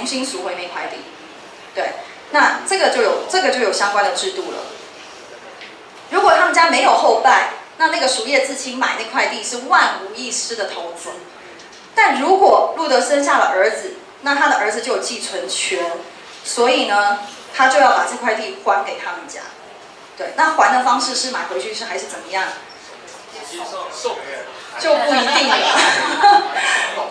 重新赎回那块地。对，那这个就有相关的制度了。如果他们家没有后代，那个赎业自清买那块地是万无一失的投资。但如果路德生下了儿子，那他的儿子就有继承权，所以呢，他就要把这块地还给他们家。对，那还的方式是买回去还是怎么样？就不一定了，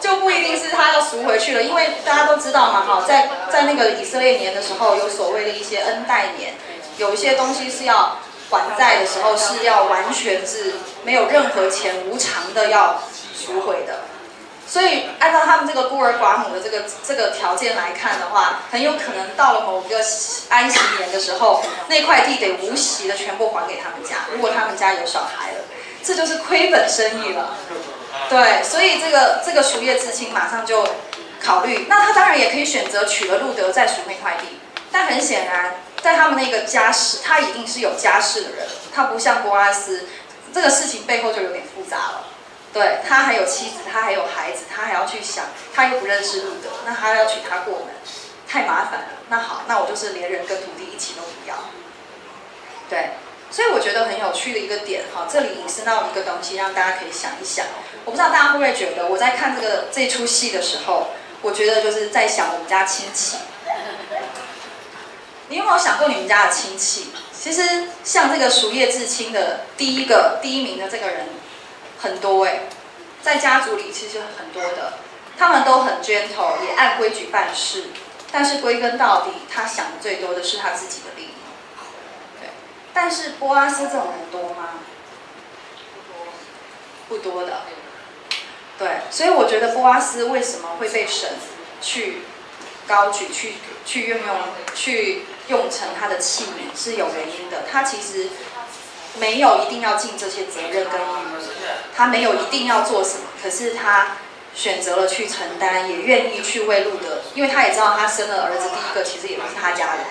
就不一定是他要赎回去了，因为大家都知道嘛，哈，在那个以色列年的时候，有所谓的一些恩代年，有一些东西是要还债的时候是要完全是没有任何钱无偿的要赎回的。所以按照他们这个孤儿寡母的这个条件来看的话，很有可能到了某个安息年的时候，那块地得无息的全部还给他们家。如果他们家有小孩了，这就是亏本生意了。对，所以这个赎业自清马上就考虑。那他当然也可以选择娶了路德再赎那块地，但很显然，在他们那个家世，他一定是有家世的人，他不像波阿斯，这个事情背后就有点复杂了。对，他还有妻子，他还有孩子，他还要去想，他又不认识路德，那他要娶她过门，太麻烦了。那好，那我就是连人跟土地一起都不要。对，所以我觉得很有趣的一个点哈，这里引申到一个东西，让大家可以想一想。我不知道大家会不会觉得，我在看这出戏的时候，我觉得就是在想我们家亲戚。你有没有想过你们家的亲戚？其实像这个赎业自清的第一名的这个人。很多在家族里其实很多的，他们都很 gentle， 也按规矩办事，但是归根到底，他想的最多的是他自己的利益。对，但是波阿斯这种人多吗？不多的。对，所以我觉得波阿斯为什么会被神去高举、去运用、去用成他的器皿是有原因的。他其实没有一定要尽这些责任跟义务，他没有一定要做什么，可是他选择了去承担，也愿意去为路德，因为他也知道他生了儿子第一个其实也不是他家的，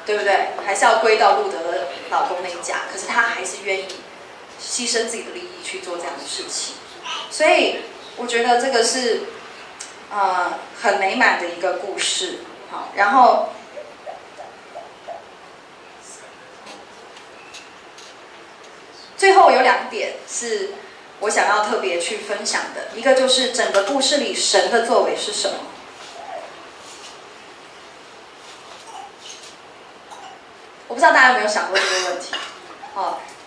对不对？还是要归到路德的老公那一家，可是他还是愿意牺牲自己的利益去做这样的事情，所以我觉得这个是很美满的一个故事。好，然后最后有2点是我想要特别去分享的，一个就是整个故事里神的作为是什么。我不知道大家有没有想过这个问题。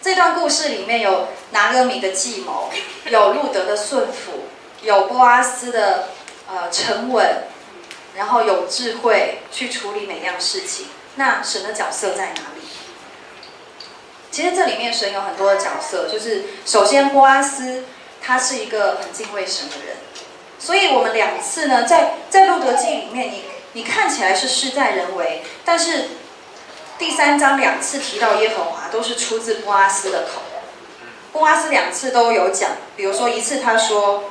这段故事里面有拿俄米的计谋，有路德的顺服，有波阿斯的沉稳，然后有智慧去处理每样事情。那神的角色在哪里？其实这里面神有很多的角色，就是首先波阿斯他是一个很敬畏神的人，所以我们2次呢，在路德记里面，你看起来是事在人为，但是第3章2次提到耶和华，都是出自波阿斯的口。波阿斯2次都有讲，比如说一次他说，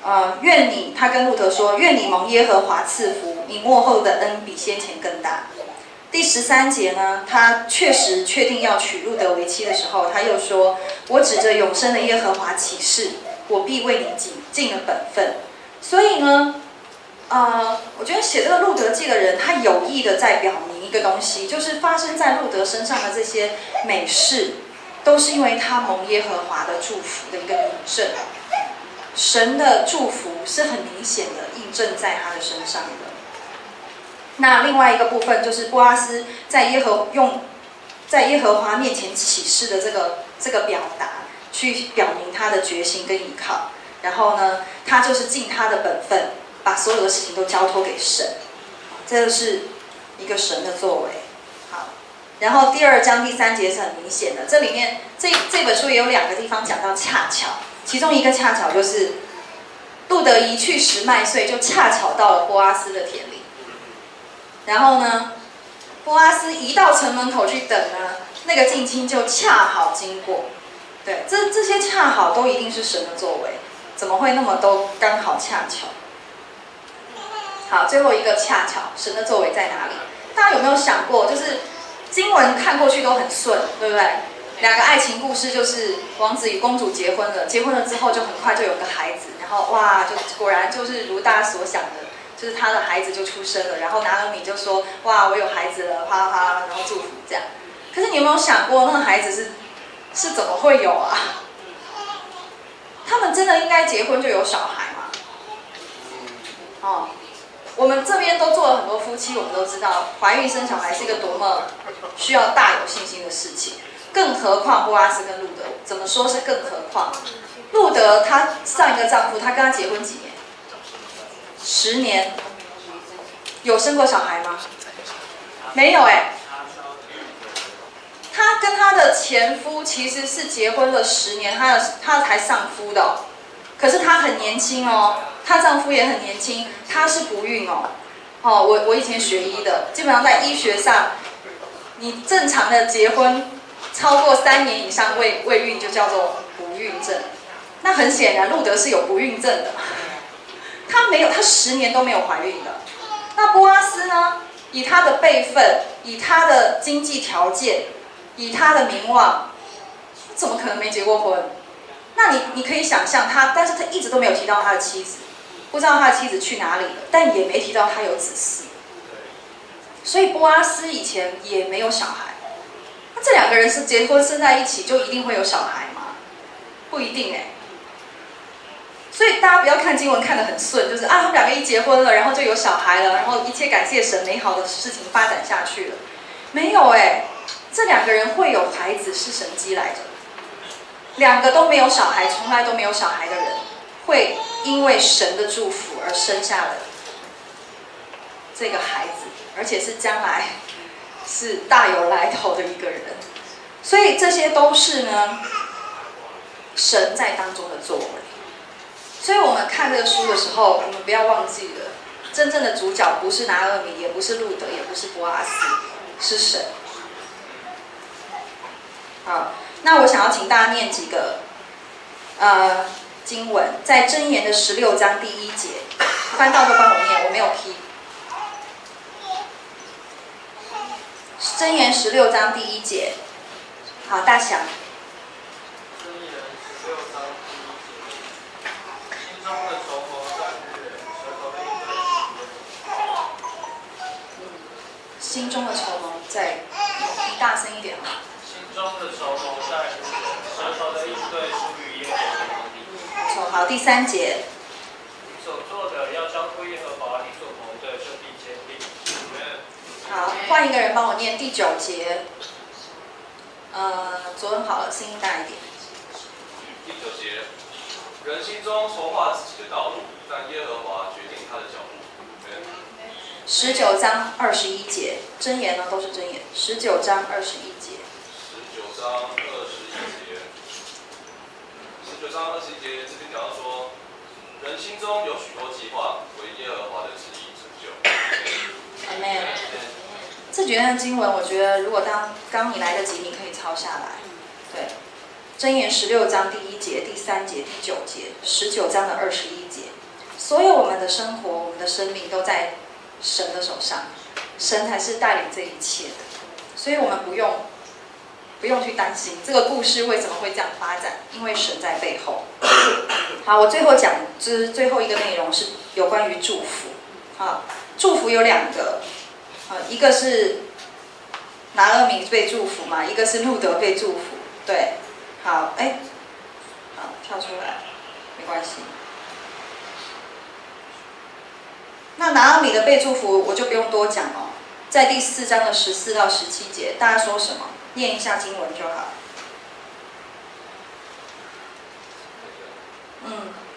他跟路德说，愿你蒙耶和华赐福，你末后的恩比先前更大。第13节呢，他确定要娶路德为妻的时候，他又说：“我指着永生的耶和华起誓，我必为你尽了本分。”所以呢，我觉得写这个路德记的人，他有意的在表明一个东西，就是发生在路德身上的这些美事，都是因为他蒙耶和华的祝福的一个印证。神的祝福是很明显的印证在他的身上的。那另外一个部分就是波阿斯在耶和华面前起誓的这个表达，去表明他的决心跟依靠。然后呢，他就是尽他的本分，把所有的事情都交托给神。这是一个神的作为。好，然后第2章第3节是很明显的，这里面这本书也有2个地方讲到恰巧，其中一个恰巧就是路德一去拾麦穗，就恰巧到了波阿斯的田里。然后呢，波阿斯一到城门口去等呢，那个近亲就恰好经过。对，这些恰好都一定是神的作为，怎么会那么都刚好恰巧？好，最后一个恰巧，神的作为在哪里？大家有没有想过，就是经文看过去都很顺，对不对？2个爱情故事就是王子与公主结婚了，结婚了之后就很快就有个孩子，然后哇，就果然就是如大家所想的，就是他的孩子就出生了，然后拿俄米就说：“哇，我有孩子了，哈哈，然后祝福这样。”可是你有没有想过，那个孩子是怎么会有啊？他们真的应该结婚就有小孩吗？哦，我们这边都做了很多夫妻，我们都知道怀孕生小孩是一个多么需要大有信心的事情，更何况波阿斯跟路德，怎么说是更何况？路德他上一个丈夫，他跟他结婚几年？10年，有生过小孩吗？没有哎。他跟他的前夫其实是结婚了10年，他才上夫的哦，可是他很年轻哦，她丈夫也很年轻，她是不孕哦。哦，我以前学医的，基本上在医学上，你正常的结婚超过3年以上未孕就叫做不孕症。那很显然，路德是有不孕症的，他没有，他10年都没有怀孕的。那波阿斯呢？以他的辈分，以他的经济条件，以他的名望，怎么可能没结过婚？那你可以想象他，但是他一直都没有提到他的妻子，不知道他的妻子去哪里了，但也没提到他有子嗣。所以波阿斯以前也没有小孩。那这2个人是结婚生在一起就一定会有小孩吗？不一定哎。所以大家不要看经文看得很顺，就是啊，他们2个一结婚了，然后就有小孩了，然后一切感谢神，美好的事情发展下去了。没有哎，这2个人会有孩子是神迹来着。2个都没有小孩，从来都没有小孩的人，会因为神的祝福而生下了这个孩子，而且是将来是大有来头的一个人。所以这些都是呢，神在当中的作为。所以我们看这个书的时候，我们不要忘记了，真正的主角不是拿俄米，也不是路德，也不是波阿斯，是神。好，那我想要请大家念几个经文，在箴言的16章第1节，翻到都帮我念，我没有批。箴言16章第1节，好，大祥。心中的筹谋在，你大声一点好吗？心中的筹谋在乎人，舌头的应对出于耶和华。好，第3节。你所做的要交托耶和华，你所谋的就必坚定。好，换一个人帮我念第9节。昨天好了，声音大一点。第9节，人心中筹划自己的道路，但耶和华决定他的脚步。19章21节，箴言呢都是箴言。19章21节。19章21节，19章21节这边讲到说，人心中有许多计划，为耶和华的旨意成就。Amen。这几段经文，我觉得如果刚你来得及，你可以抄下来。对，箴言16章第1节、第3节、第9节，19章的21节，所有我们的生活、我们的生命都在神的手上，神才是带领这一切的，所以我们不用去担心这个故事为什么会这样发展，因为神在背后。好，我最后讲就是最后一个内容是有关于祝福。好，祝福有2个，一个是拿俄米被祝福嘛，一个是路德被祝福。对，好，好，跳出来，没关系。那拿俄米的被祝福，我就不用多讲了，在第4章的14到17节，大家说什么？念一下经文就好。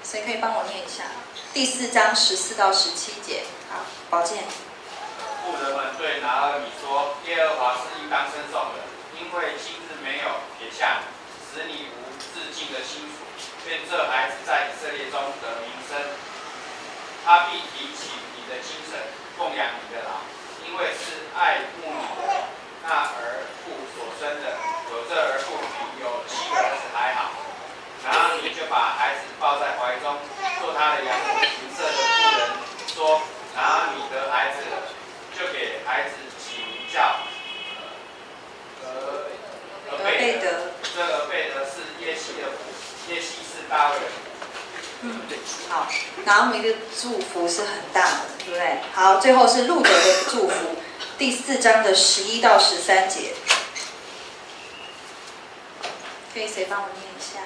谁可以帮我念一下？第4章14到17节。好，宝剑。妇人们对拿俄米说：“耶和华是应当称颂的，因为今日没有撇下你，使你无自尽的辛苦，愿这孩子在以色列中得名声。他必提起你的精神，供养你的老，因为是爱慕你的那儿妇所生的。有这儿妇比有7个儿子还好。”然后你就把孩子抱在怀中，做他的养母。邻舍的妇人说：“然后你得孩子了，就给孩子起名叫俄贝德。这俄贝德是耶西的父，耶西是大卫的父。”好，拿俄米的祝福是很大的。对不对？好，最后是路德的祝福，第4章的11到13节，可以谁帮我念一下？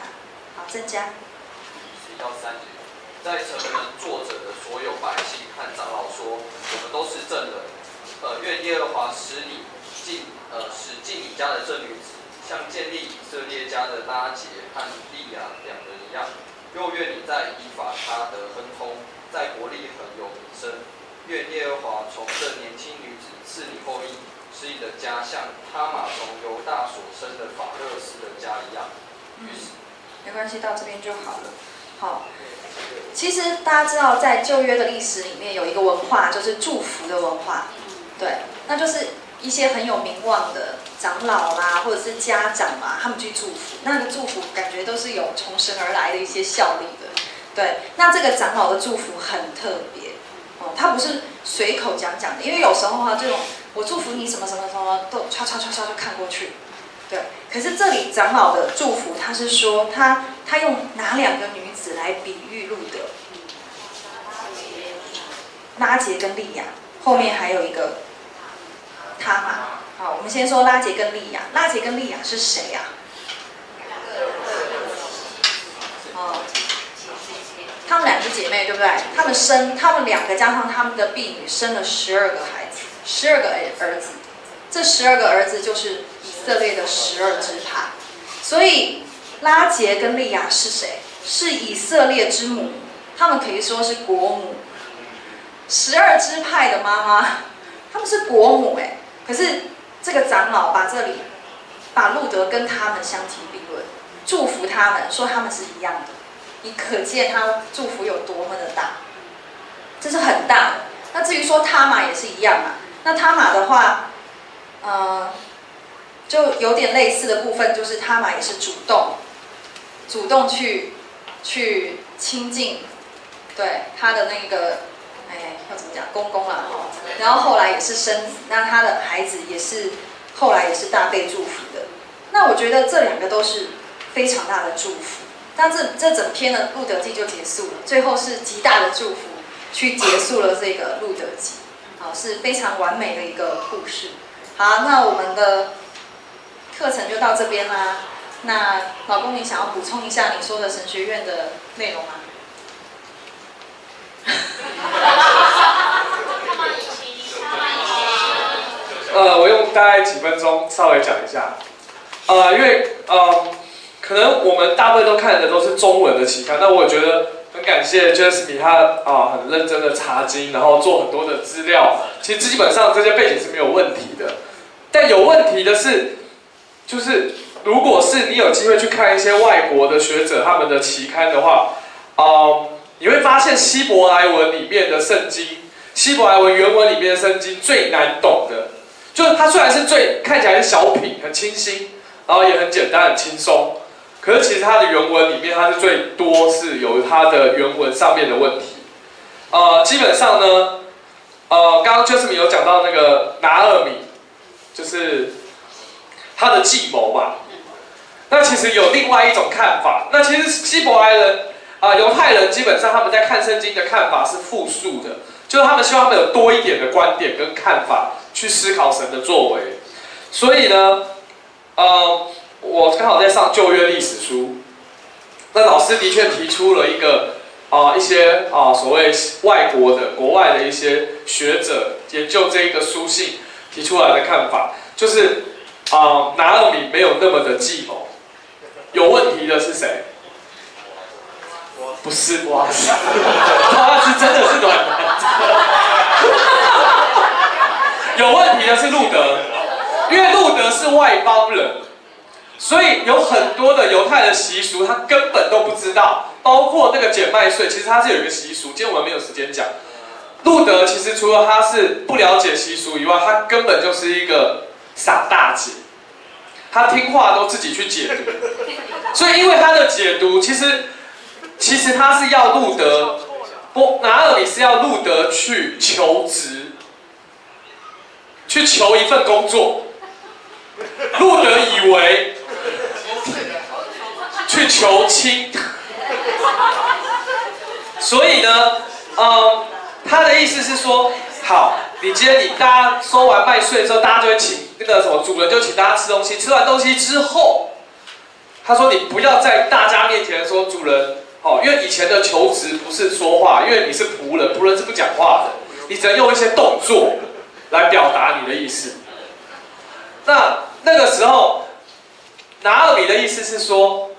好，郑家。11到3节，在城门坐着的所有百姓和长老说，我们都是证人。愿耶和华使进你家的这女子，像建立以色列家的拉结和利亚2人一样。又愿你在以法他得亨通，在伯利恒有名声。愿耶和华从这年轻女子赐你后裔，使你的家像他玛从犹大所生的法勒斯的家一样。没关系，到这边就好了。好，其实大家知道，在旧约的历史里面有一个文化，就是祝福的文化。对，那就是一些很有名望的长老啦，或者是家长嘛，他们去祝福，那个祝福感觉都是有从神而来的一些效力的。对，那这个长老的祝福很特别哦，他不是随口讲讲的，因为有时候这种我祝福你什么什么什么都唰唰唰唰就看过去。对，可是这里长老的祝福，他是说他用哪2个女子来比喻路德？拉结跟利亚，后面还有一个他玛。好，我们先说拉结跟利亚。拉结跟利亚是谁呀？哦，她们2个姐妹，对不对？她们2个加上她们的婢女，生了12个孩子，12个儿子。这12个儿子就是以色列的12支派。所以拉结跟利亚是谁？是以色列之母，他们可以说是国母。12支派的妈妈，他们是国母哎。可是这个长老把路德跟他们相提并论，祝福他们，说他们是一样的。你可见他祝福有多么的大，这是很大的。那至于说他玛也是一样嘛。那他玛的话，就有点类似的部分，就是他玛也是主动去亲近，对他的那个。要怎么讲？公公啦，然后后来也是生子，那他的孩子也是后来也是大被祝福的。那我觉得这2个都是非常大的祝福。那这整篇的路德记就结束了，最后是极大的祝福去结束了这个路德记，好，是非常完美的一个故事。好，那我们的课程就到这边啦。那老公，你想要补充一下你说的神学院的内容吗？我用大概几分钟稍微讲一下，因为可能我们大部分都看的都是中文的期刊，那我也觉得很感谢 Jasmine 他很认真的查经，然后做很多的资料，其实基本上这些背景是没有问题的，但有问题的是，就是如果是你有机会去看一些外国的学者他们的期刊的话，你会发现希伯来文里面的圣经，希伯来文原文里面的圣经最难懂的，就是它虽然是看起来是小品，很清新，然后也很简单很轻松，可是其实它的原文里面它是最多是有它的原文上面的问题。基本上呢，刚刚 Jasmine 有讲到那个拿俄米，就是他的计谋嘛。那其实有另外一种看法，那其实希伯来人。犹太人基本上他们在看圣经的看法是复数的，就是他们希望他们有多一点的观点跟看法去思考神的作为。所以呢，我刚好在上旧约历史书，那老师的确提出了一些所谓国外的一些学者研究这一个书信提出来的看法，就是拿俄米没有那么的计谋，有问题的是谁？不是波阿斯，波阿斯真的是暖男。有问题的是路德，因为路德是外邦人，所以有很多的犹太的习俗他根本都不知道，包括那个减麦税，其实他是有一个习俗，今天我们没有时间讲。路德其实除了他是不了解习俗以外，他根本就是一个傻大姐，他听话都自己去解读，所以因为他的解读其实他是要路德，拿俄米是要路德去求职，去求一份工作。路德以为去求亲，所以呢，他的意思是说，好，你今天大家收完麦穗之后，大家就会请那个什么主人就请大家吃东西，吃完东西之后，他说你不要在大家面前说主人，哦，因为以前的求职不是说话，因为你是仆人，仆人是不讲话的，你只能用一些动作来表达你的意思。那个时候，拿俄米的意思是说，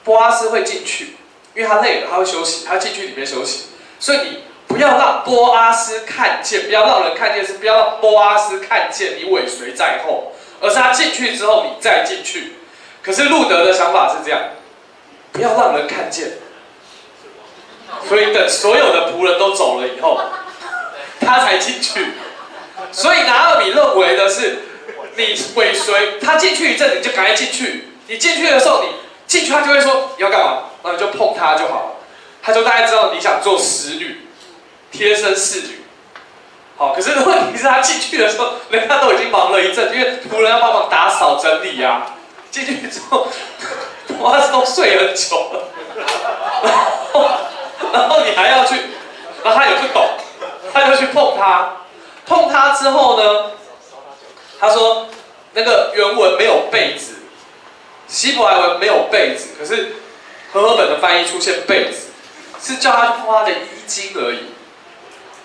波阿斯会进去，因为他累了，他会休息，他进去里面休息，所以你不要让波阿斯看见，不要让人看见，是不要让波阿斯看见你尾随在后，而是他进去之后你再进去。可是路德的想法是这样，不要让人看见，所以等所有的仆人都走了以后，他才进去。所以拿俄米认为的是，你尾随他进去一阵，你就赶快进去。你进去的时候，你进去他就会说你要干嘛，然后你就碰他就好了，他就大概知道你想做使女，贴身侍女。好，可是问题是他进去的时候，人家都已经忙了一阵，因为仆人要帮忙打扫整理啊。进去之后，波阿斯都睡很久了，然后你还要去，然后他也不懂，他就去碰他。碰他之后呢，他说那个原文没有被子，希伯来文没有被子，可是和合本的翻译出现被子，是叫他去碰他的衣襟而已。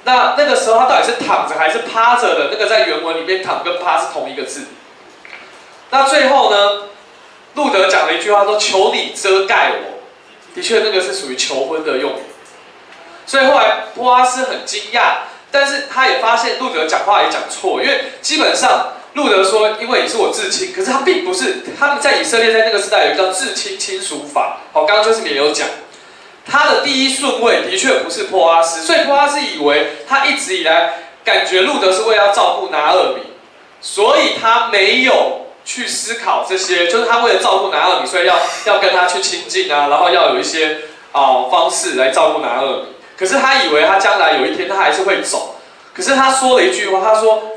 那个时候他到底是躺着还是趴着的？那个在原文里面躺跟趴是同一个字。那最后呢，路德讲了一句话说：“求你遮盖我。”的确，那个是属于求婚的用语。所以后来波阿斯很惊讶。但是他也发现路德讲话也讲错，因为基本上路德说，因为你是我至亲，可是他并不是，他们在以色列在那个时代有一个叫至亲亲属法。好，刚刚就是也有讲，他的第一顺位的确不是波阿斯，所以波阿斯以为他一直以来感觉路德是为了要照顾拿俄米，所以他没有去思考这些，就是他为了照顾拿俄米，所以要跟他去亲近啊，然后要有一些方式来照顾拿俄米。可是他以为他将来有一天他还是会走，可是他说了一句话，他说：“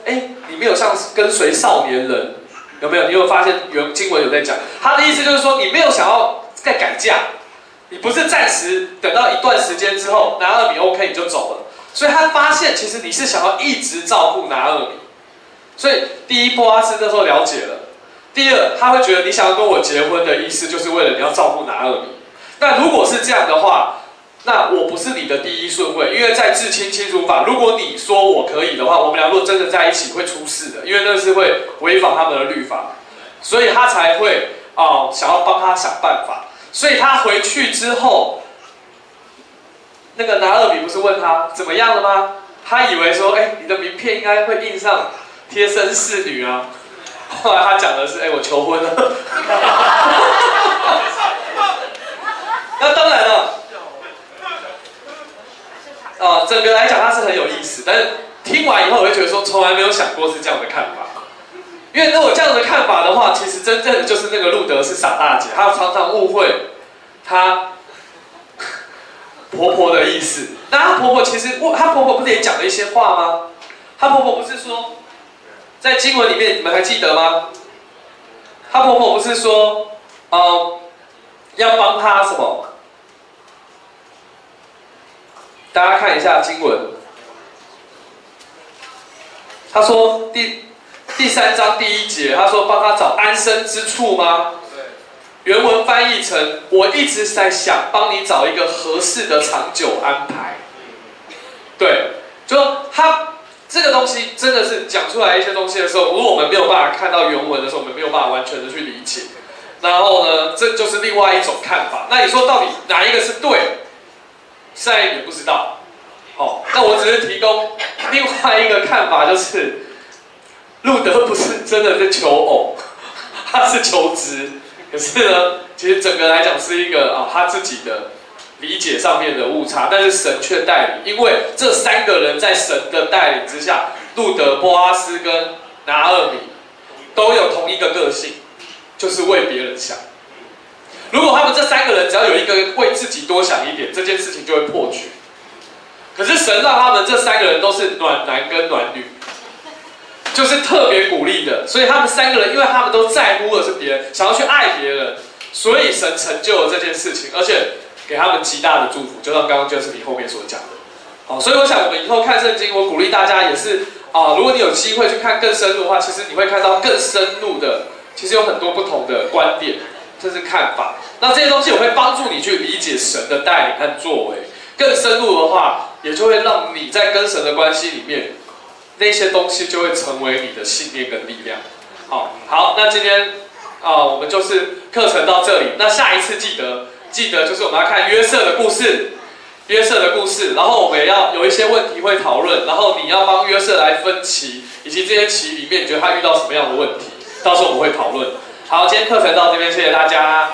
你没有像跟随少年人，有没有？你有发现经文有在讲？他的意思就是说，你没有想要再改嫁，你不是暂时等到一段时间之后拿俄米 OK 你就走了。所以他发现其实你是想要一直照顾拿俄米。所以第一，波阿斯那时候了解了；第二，他会觉得你想要跟我结婚的意思就是为了你要照顾拿俄米。那如果是这样的话，那我不是你的第一顺位，因为在至亲亲属法，如果你说我可以的话，我们俩如果真的在一起会出事的，因为那是会违反他们的律法，所以他才会想要帮他想办法。所以他回去之后，那个拿俄米不是问他怎么样了吗？他以为说，你的名片应该会印上贴身侍女啊。后来他讲的是，我求婚了。那当然了。整个来讲它是很有意思，但是听完以后我会觉得说，从来没有想过是这样的看法。因为如果这样的看法的话，其实真正的就是那个路德是傻大姐，她常常误会她婆婆的意思。那她婆婆其实，她婆婆不是也讲了一些话吗？她婆婆不是说，在经文里面你们还记得吗？她婆婆不是说，要帮她什么？大家看一下经文，他说第3章第1节，他说帮他找安身之处吗？原文翻译成我一直在想帮你找一个合适的长久安排。对，就他这个东西真的是讲出来一些东西的时候，如果我们没有办法看到原文的时候，我们没有办法完全的去理解。然后呢，这就是另外一种看法。那你说到底哪一个是对？现在也不知道，那我只是提供另外一个看法，就是路德不是真的在求偶，他是求职。可是呢，其实整个来讲是一个他自己的理解上面的误差，但是神却带领，因为这3个人在神的带领之下，路德、波阿斯跟拿俄米都有同一个个性，就是为别人想。如果他们这3个人只要有一个为自己多想一点，这件事情就会破局。可是神让他们这3个人都是暖男跟暖女，就是特别鼓励的。所以他们3个人，因为他们都在乎的是别人，想要去爱别人，所以神成就了这件事情，而且给他们极大的祝福，就像刚刚就是你后面所讲的。所以我想我们以后看圣经，我鼓励大家也是如果你有机会去看更深入的话，其实你会看到更深入的，其实有很多不同的观点，甚至看法。那这些东西也会帮助你去理解神的带领和作为。更深入的话，也就会让你在跟神的关系里面，那些东西就会成为你的信念跟力量。好，那今天我们就是课程到这里。那下一次记得就是我们要看约瑟的故事。然后我们也要有一些问题会讨论，然后你要帮约瑟来分歧，以及这些棋里面你觉得他遇到什么样的问题，到时候我们会讨论。好，今天课程到这边，谢谢大家。